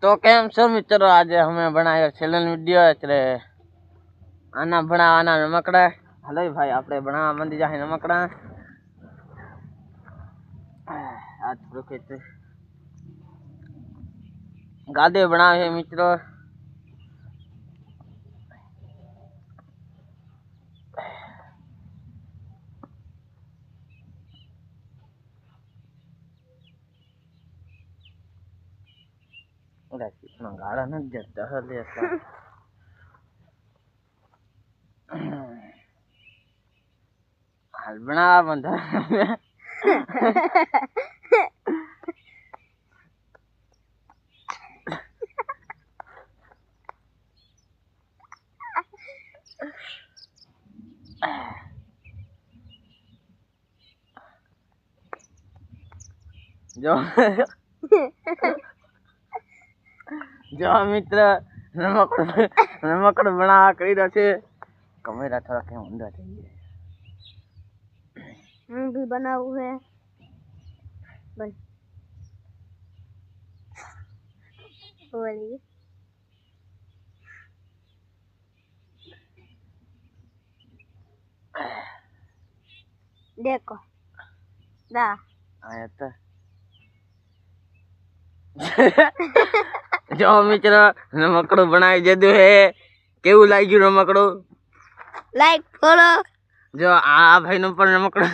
तो केम छो मित्रों, आज हमें बनायो चैनल वीडियो એટલે આના બનાવવાના રમકડા. હાલો ભાઈ આપણે બનાવવા માંડી જાય રમકડા. આ થોડુંક ગાદે બનાવે મિત્રો. इसमें गाड़ा न जता है ऐसा हाल बना बंदा जो जो मित्र रमकड़ बना करी रहा छे. कैमरा थोड़ा के ऊंधा चाहिए. भी बना हुआ है बस बोलिए. देखो दा आया था जो मित्र रमकड़ो बनाई दे है. केवू लागी रमकड़ो लाइक फॉलो. जो आ भाई नो पर रमकड़ो